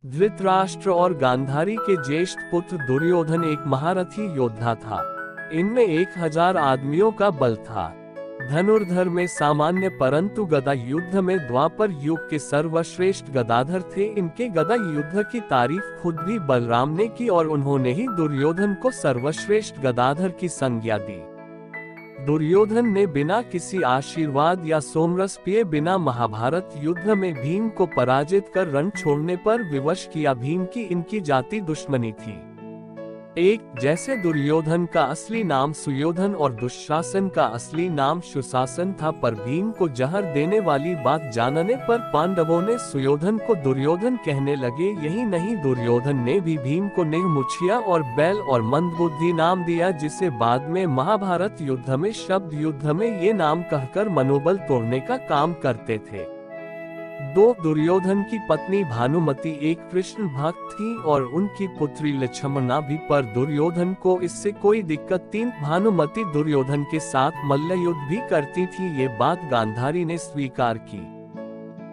धृतराष्ट्र और गांधारी के ज्येष्ठ पुत्र दुर्योधन एक महारथी योद्धा था। इनमें 1000 आदमियों का बल था। धनुर्धर में सामान्य परंतु गदा युद्ध में द्वापर युग के सर्वश्रेष्ठ गदाधर थे। इनके गदा युद्ध की तारीफ खुद भी बलराम ने की और उन्होंने ही दुर्योधन को सर्वश्रेष्ठ गदाधर की संज्ञा दी। दुर्योधन ने बिना किसी आशीर्वाद या सोमरस पिए बिना महाभारत युद्ध में भीम को पराजित कर रण छोड़ने पर विवश किया। भीम की इनकी जाति दुश्मनी थी। एक जैसे दुर्योधन का असली नाम सुयोधन और दुःशासन का असली नाम सुशासन था, पर भीम को जहर देने वाली बात जानने पर पांडवों ने सुयोधन को दुर्योधन कहने लगे। यही नहीं, दुर्योधन ने भी भीम को निर्मुखिया और बैल और मंदबुद्धि नाम दिया, जिसे बाद में महाभारत युद्ध में शब्द युद्ध में ये नाम कहकर मनोबल तोड़ने का काम करते थे। दुर्योधन की पत्नी भानुमति एक कृष्ण भक्त थी और उनकी पुत्री लक्ष्मणा भी, पर दुर्योधन को इससे कोई दिक्कत थी। भानुमति दुर्योधन के साथ मल्ल युद्ध भी करती थी, ये बात गांधारी ने स्वीकार की।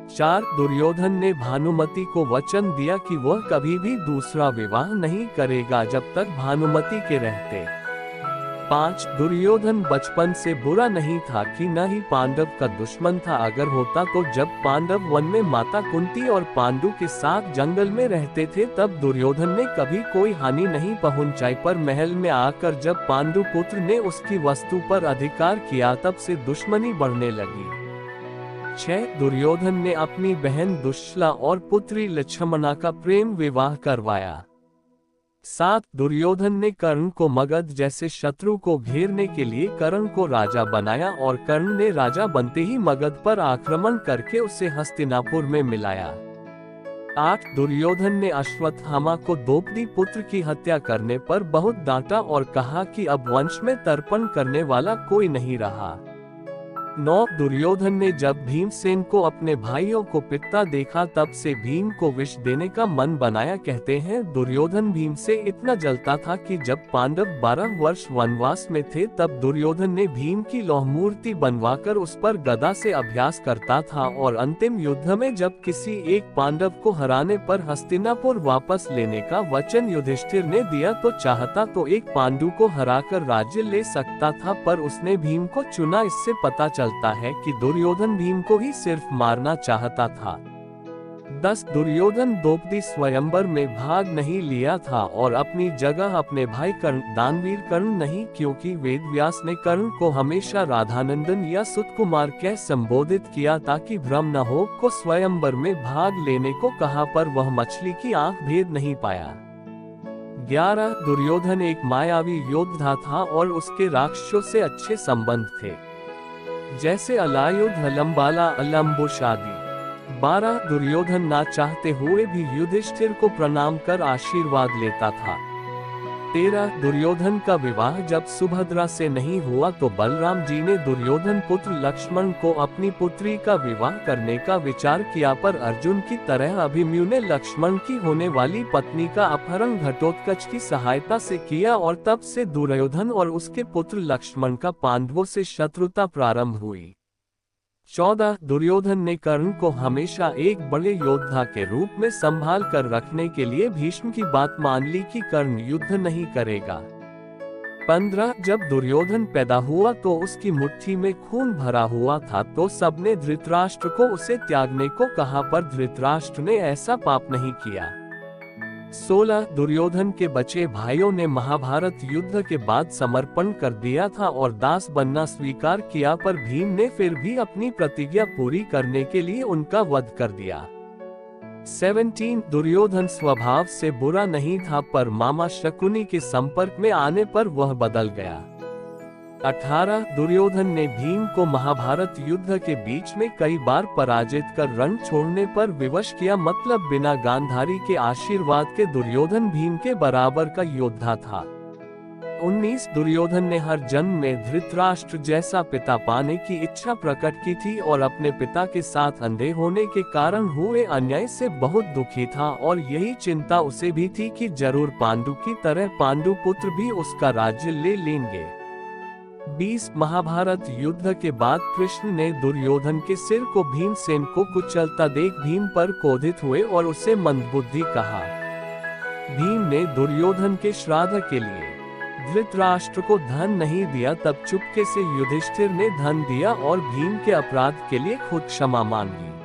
4 दुर्योधन ने भानुमति को वचन दिया कि वह कभी भी दूसरा विवाह नहीं करेगा जब तक भानुमति के रहते। 5 दुर्योधन बचपन से बुरा नहीं था कि न ही पांडव का दुश्मन था। अगर होता तो जब पांडव वन में माता कुंती और पांडु के साथ जंगल में रहते थे तब दुर्योधन ने कभी कोई हानि नहीं पहुंचाई, पर महल में आकर जब पांडु पुत्र ने उसकी वस्तु पर अधिकार किया तब से दुश्मनी बढ़ने लगी। 6 दुर्योधन ने अपनी बहन दुश्शला और पुत्री लक्ष्मणा का प्रेम विवाह करवाया। 7 दुर्योधन ने कर्ण को मगध जैसे शत्रु को घेरने के लिए कर्ण को राजा बनाया और कर्ण ने राजा बनते ही मगध पर आक्रमण करके उसे हस्तिनापुर में मिलाया। 8 दुर्योधन ने अश्वत्थामा को द्रौपदी पुत्र की हत्या करने पर बहुत डांटा और कहा कि अब वंश में तर्पण करने वाला कोई नहीं रहा। 9 दुर्योधन ने जब भीमसेन को अपने भाइयों को पिटता देखा तब से भीम को विष देने का मन बनाया। कहते हैं दुर्योधन भीम से इतना जलता था कि जब पांडव 12 वर्ष वनवास में थे तब दुर्योधन ने भीम की लौह मूर्ति बनवाकर उस पर गदा से अभ्यास करता था और अंतिम युद्ध में जब किसी एक पांडव को हराने पर हस्तिनापुर वापस लेने का वचन युधिष्ठिर ने दिया तो चाहता तो एक पांडु को हराकर राज्य ले सकता था, पर उसने भीम को चुना। इससे पता चलता है कि दुर्योधन भीम को ही सिर्फ मारना चाहता था। 10 दुर्योधन द्रौपदी स्वयंवर में भाग नहीं लिया था और अपनी जगह अपने भाई कर्ण दानवीर कर्ण नहीं, क्योंकि वेदव्यास ने कर्ण को हमेशा राधानंदन या सुतकुमार कह संबोधित किया ताकि भ्रम न हो। को स्वयंवर में भाग लेने को कहा पर वह मछली की आंख भेद नहीं पाया। 11 दुर्योधन एक मायावी योद्धा था और उसके राक्षसों से अच्छे संबंध थे, जैसे अलायुध अलम्बाला अलम्बुश आदि। 12 दुर्योधन ना चाहते हुए भी युधिष्ठिर को प्रणाम कर आशीर्वाद लेता था। 13 दुर्योधन का विवाह जब सुभद्रा से नहीं हुआ तो बलराम जी ने दुर्योधन पुत्र लक्ष्मण को अपनी पुत्री का विवाह करने का विचार किया, पर अर्जुन की तरह अभिमन्यु ने लक्ष्मण की होने वाली पत्नी का अपहरण घटोत्कच की सहायता से किया और तब से दुर्योधन और उसके पुत्र लक्ष्मण का पांडवों से शत्रुता प्रारंभ हुई। 14 दुर्योधन ने कर्ण को हमेशा एक बड़े योद्धा के रूप में संभाल कर रखने के लिए भीष्म की बात मान ली कि कर्ण युद्ध नहीं करेगा। 15 जब दुर्योधन पैदा हुआ तो उसकी मुट्ठी में खून भरा हुआ था, तो सबने धृतराष्ट्र को उसे त्यागने को कहा, पर धृतराष्ट्र ने ऐसा पाप नहीं किया। 16 दुर्योधन के बचे भाइयों ने महाभारत युद्ध के बाद समर्पण कर दिया था और दास बनना स्वीकार किया, पर भीम ने फिर भी अपनी प्रतिज्ञा पूरी करने के लिए उनका वध कर दिया। 17 दुर्योधन स्वभाव से बुरा नहीं था, पर मामा शकुनी के संपर्क में आने पर वह बदल गया। 18 दुर्योधन ने भीम को महाभारत युद्ध के बीच में कई बार पराजित कर रण छोड़ने पर विवश किया, मतलब बिना गांधारी के आशीर्वाद के दुर्योधन भीम के बराबर का योद्धा था। 19 दुर्योधन ने हर जन्म में धृतराष्ट्र जैसा पिता पाने की इच्छा प्रकट की थी और अपने पिता के साथ अंधे होने के कारण हुए अन्याय से बहुत दुखी था, और यही चिंता उसे भी थी कि जरूर पांडु की तरह पांडु पुत्र भी उसका राज्य ले लेंगे। 20 महाभारत युद्ध के बाद कृष्ण ने दुर्योधन के सिर को भीमसेन को कुचलता देख भीम पर क्रोधित हुए और उसे मंदबुद्धि कहा। भीम ने दुर्योधन के श्राद्ध के लिए धृतराष्ट्र को धन नहीं दिया, तब चुपके से युधिष्ठिर ने धन दिया और भीम के अपराध के लिए खुद क्षमा मांगी।